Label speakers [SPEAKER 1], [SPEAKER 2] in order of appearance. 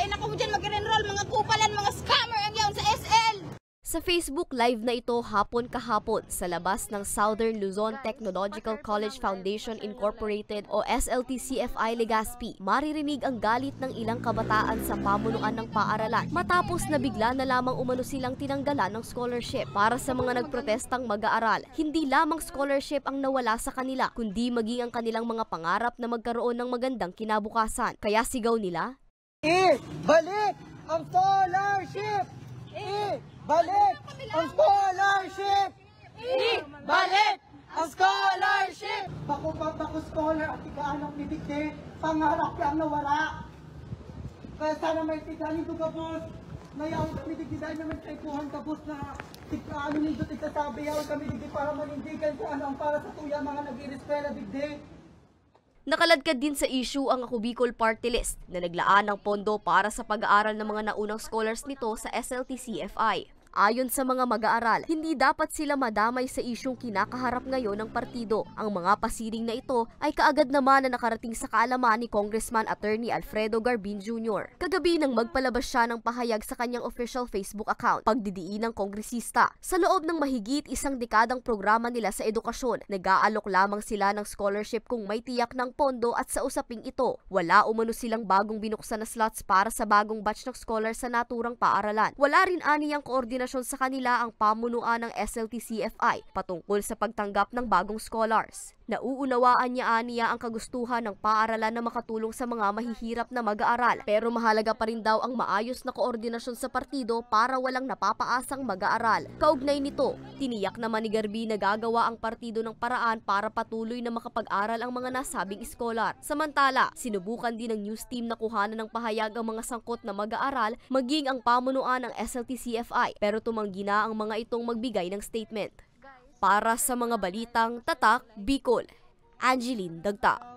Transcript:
[SPEAKER 1] Ay naku mo dyan mag-enroll, mga kupalan, mga scammer ang yaon sa SL!
[SPEAKER 2] Sa Facebook Live na ito hapon kahapon sa labas ng Southern Luzon Technological College Foundation Incorporated o SLTCFI Legazpi, maririnig ang galit ng ilang kabataan sa pamunuan ng paaralan matapos na bigla na lamang umano silang tinanggalan ng scholarship. Para sa mga nagprotestang mag-aaral, hindi lamang scholarship ang nawala sa kanila, kundi maging ang kanilang mga pangarap na magkaroon ng magandang kinabukasan. Kaya sigaw nila,
[SPEAKER 3] Ibalik ang scholarship! Ibalik ang scholarship! Ibalik ang scholarship! Bako scholar at ikaanang nidigdi, pangarap yang nawala. Kaya sana may tiganin ko kapos, ngayon kami digdidan naman kay Kuhan kapos na ikaano nito tigsasabi yaw kami digdi para manindigan sa ano ang para sa tuya mga nag-ireskwela digdi.
[SPEAKER 2] nakaladkad din sa issue ang Ako Bicol Party List na naglaan ng pondo para sa pag-aaral ng mga naunang scholars nito sa SLTCFI. Ayon sa mga mag-aaral, hindi dapat sila madamay sa isyung kinakaharap ngayon ng partido. Ang mga pasiring na ito ay kaagad naman na nakarating sa kaalaman ni Congressman Attorney Alfredo Garbin Jr. Kagabi nang magpalabas siya ng pahayag sa kanyang official Facebook account, pagdidiin ng kongresista. Sa loob ng mahigit isang dekadang programa nila sa edukasyon, nag-aalok lamang sila ng scholarship kung may tiyak ng pondo at sa usaping ito, wala umano silang bagong binuksan na slots para sa bagong batch ng scholars sa naturang paaralan. Wala rin aniyang koordinasyon sa kanila ang pamunuan ng SLTCFI patungkol sa pagtanggap ng bagong scholars. Nauunawaan niya aniya ang kagustuhan ng paaralan na makatulong sa mga mahihirap na mag-aaral, pero mahalaga pa rin daw ang maayos na koordinasyon sa partido para walang napapaasang mag-aaral. Kaugnay nito, tiniyak naman ni Garbi na gagawa ang partido ng paraan para patuloy na makapag-aral ang mga nasabing scholar. Samantala, sinubukan din ng news team na kuhanan ng pahayag ang mga sangkot na mag-aaral maging ang pamunuan ng SLTCFI, pero tumanggi na ang mga itong magbigay ng statement. Para sa mga balitang Tatak, Bicol, Angeline Dagta.